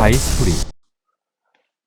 다이스토리.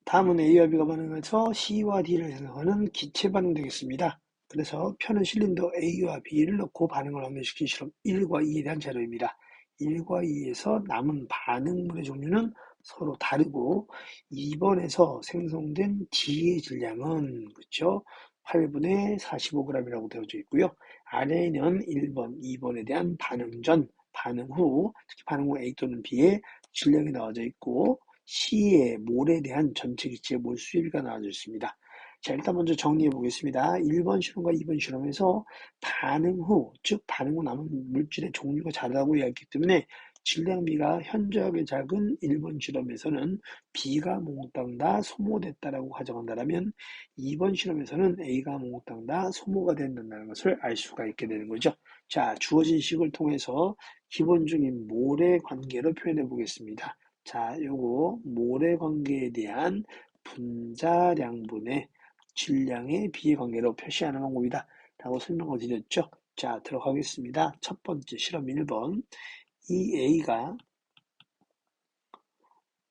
다음은 A와 B가 반응해서 C와 D를 생성하는 기체 반응 되겠습니다. 그래서 편은 실린더 A와 B를 넣고 반응을 완료시킨 실험 1과 2에 대한 자료입니다. 1과 2에서 남은 반응물의 종류는 서로 다르고 2번에서 생성된 D의 질량은 그렇죠? 8분의 45g이라고 되어져 있고요. 아래에는 1번, 2번에 대한 반응 전, 반응 후, 특히 반응 후 A 또는 B의 질량이 나와져 있고 C의 몰에 대한 전체 기체의 몰 수비가 나와져 있습니다. 자, 일단 먼저 정리해 보겠습니다. 1번 실험과 2번 실험에서 반응 후, 즉 반응 후 남은 물질의 종류가 다르다고 이야기했기 때문에 질량 B가 현저하게 작은 1번 실험에서는 B가 몽땅 다 소모됐다라고 가정한다면 2번 실험에서는 A가 몽땅 다 소모가 된다는 것을 알 수가 있게 되는 거죠. 자, 주어진 식을 통해서 기본적인 몰의 관계로 표현해 보겠습니다. 자, 요거 모래 관계에 대한 분자량분의 질량의 비관계로 표시하는 방법이다 라고 설명을 드렸죠. 자, 들어가겠습니다. 첫 번째 실험 1번. 이 A가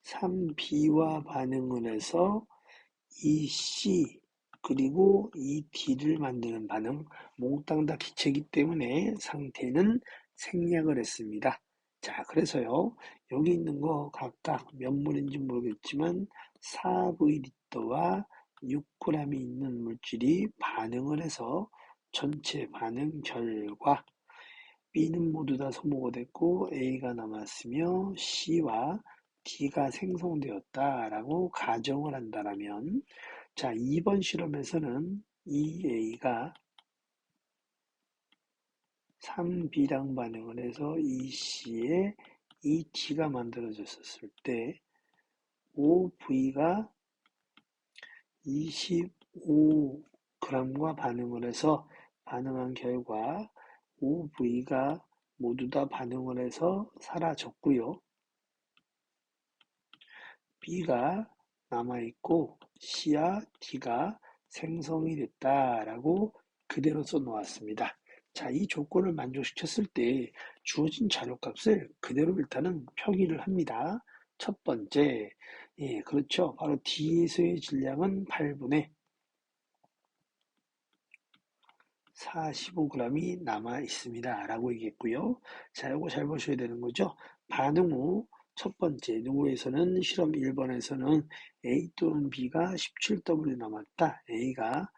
3B와 반응을 해서 이 C 그리고 이 D를 만드는 반응, 몽땅 다 기체이기 때문에 상태는 생략을 했습니다. 자, 그래서요, 여기 있는 거 각각 몇 몰인지 모르겠지만 4V리터와 6g이 있는 물질이 반응을 해서 전체 반응 결과 B는 모두 다 소모가 됐고 A가 남았으며 C와 D가 생성되었다라고 가정을 한다면 자, 2번 실험에서는 이 A가 3B랑 반응을 해서 이 C에 이 D가 만들어졌을 때 5V가 25g과 반응을 해서 반응한 결과 5V가 모두 다 반응을 해서 사라졌고요. B가 남아있고 C와 D가 생성이 됐다라고 그대로 써놓았습니다. 자, 이 조건을 만족시켰을 때 주어진 자료값을 그대로 일단은 표기를 합니다. 첫 번째, 예, 그렇죠. 바로 D에서의 질량은 8분의 45g이 남아 있습니다. 라고 얘기했고요. 자, 이거 잘 보셔야 되는 거죠. 반응 후 첫 번째, 누구에서는 실험 1번에서는 A 또는 B가 17W 남았다. A가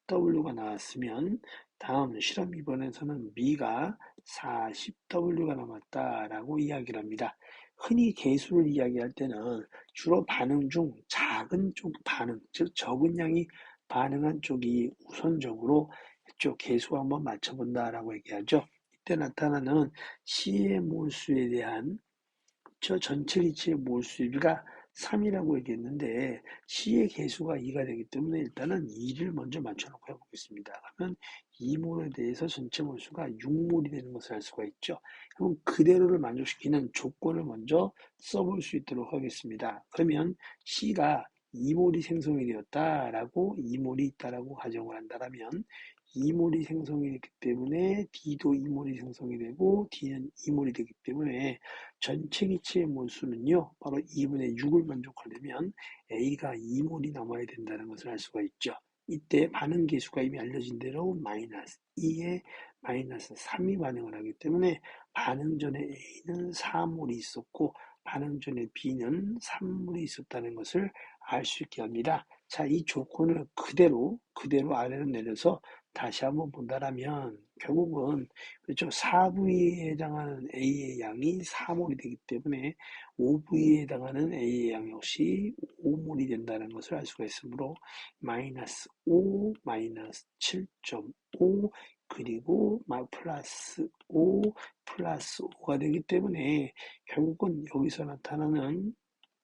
17W가 나왔으면 다음 실험 2번에서는 B가 40W가 남았다라고 이야기를 합니다. 흔히 계수를 이야기할 때는 주로 반응 중 작은 쪽 반응, 즉 적은 양이 반응한 쪽이 우선적으로 이쪽 계수 한번 맞춰본다라고 얘기하죠. 이때 나타나는 C의 몰수에 대한 저 전체 기체의 몰수비가 3이라고 얘기했는데 C의 계수가 2가 되기 때문에 일단은 2를 먼저 맞춰놓고 해보겠습니다. 그러면 2몰에 대해서 전체 몰수가 6몰이 되는 것을 알 수가 있죠. 그럼 그대로를 만족시키는 조건을 먼저 써볼 수 있도록 하겠습니다. 그러면 C가 2몰이 생성이 되었다라고 2몰이 있다라고 가정을 한다면 2몰이 생성이 됐기 때문에 D도 2몰이 생성이 되고 D는 2몰이 되기 때문에 전체 기체의 몰수는요, 바로 2분의 6을 만족하려면 A가 2몰이 남아야 된다는 것을 알 수가 있죠. 이때 반응 계수가 이미 알려진 대로 마이너스 2에 마이너스 3이 반응을 하기 때문에 반응 전에 A는 4몰이 있었고 반응 전에 B는 3몰이 있었다는 것을 알 수 있게 합니다. 자, 이 조건을 그대로 아래로 내려서 다시 한번 본다라면 결국은 그렇죠. 4V에 해당하는 A의 양이 4몰이 되기 때문에 5V에 해당하는 A의 양 역시 5몰이 된다는 것을 알 수가 있으므로 마이너스 5, 마이너스 7.5 그리고 플러스 5, 플러스 5가 되기 때문에 결국은 여기서 나타나는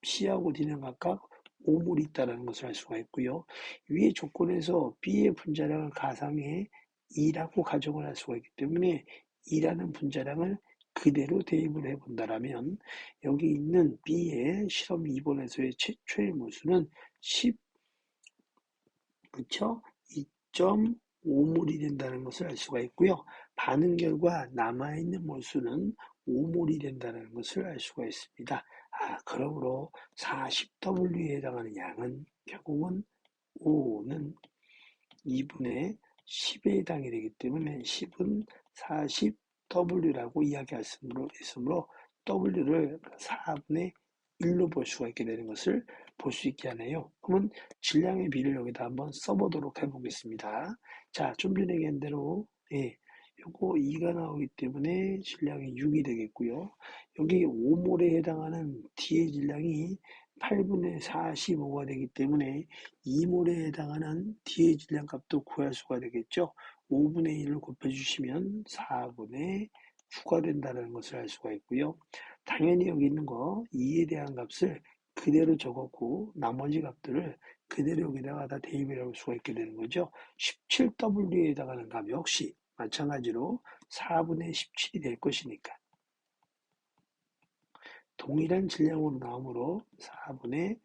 C하고 D는 각각 5몰이 있다는 것을 알 수가 있고요. 위의 조건에서 B의 분자량을 가상해 2라고 가정을 할 수가 있기 때문에 2라는 분자량을 그대로 대입을 해본다면 여기 있는 B의 실험 2번에서의 최초의 몰수는 10, 그쵸? 2.5몰이 된다는 것을 알 수가 있고요. 반응 결과 남아있는 몰수는 5몰이 된다는 것을 알 수가 있습니다. 그러므로 40W에 해당하는 양은 결국은 5는 2분의 10에 해당이 되기 때문에 10은 40W라고 이야기할 수 있으므로 W를 4분의 1로 볼 수가 있게 되는 것을 볼 수 있게 하네요. 그러면 질량의 비를 여기다 한번 써보도록 해보겠습니다. 자, 좀 전에 얘기한 대로 요거 2가 나오기 때문에 질량이 6이 되겠고요. 여기 5몰에 해당하는 D의 질량이 8분의 45가 되기 때문에 2몰에 해당하는 D의 질량값도 구할 수가 되겠죠. 5분의 1을 곱해주시면 4분의 9가 된다는 것을 알 수가 있고요. 당연히 여기 있는 거 2에 대한 값을 그대로 적었고 나머지 값들을 그대로 여기다가 다 대입을 할 수가 있게 되는 거죠. 17W에 해당하는 값 역시 마찬가지로 4분의 17이 될 것이니까 동일한 질량으로 나오므로 4분의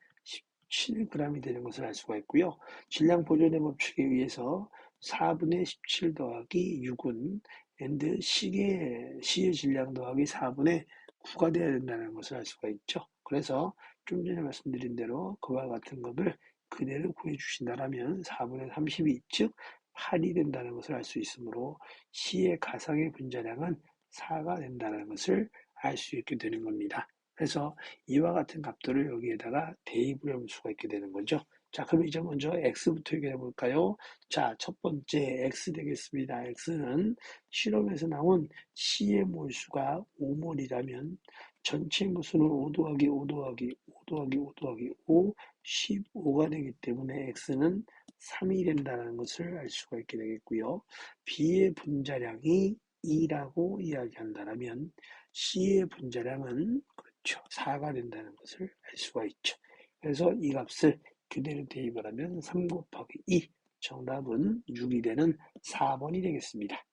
17g이 되는 것을 알 수가 있고요. 질량 보존의 법칙에 의해서 4분의 17 더하기 6은 and C의 질량 더하기 4분의 9가 되어야 된다는 것을 알 수가 있죠. 그래서 좀 전에 말씀드린 대로 그와 같은 것을 그대로 구해주신다면 4분의 32, 즉 8이 된다는 것을 알 수 있으므로 C의 가상의 분자량은 4가 된다는 것을 알 수 있게 되는 겁니다. 그래서 이와 같은 값들을 여기에다가 대입을 할 수가 있게 되는 거죠. 자, 그럼 이제 먼저 x부터 얘기해 볼까요? 자, 첫 번째 x 되겠습니다. x는 실험에서 나온 C의 몰수가 5몰이라면 전체 몰수는 5 더하기 5 더하기 5 더하기 5 더하기 5, 15가 되기 때문에 x는 3이 된다는 것을 알 수가 있게 되겠고요. B의 분자량이 2라고 이야기한다면 C의 분자량은 그렇죠. 4가 된다는 것을 알 수가 있죠. 그래서 이 값을 그대로 대입을 하면 3 곱하기 2, 정답은 6이 되는 4번이 되겠습니다.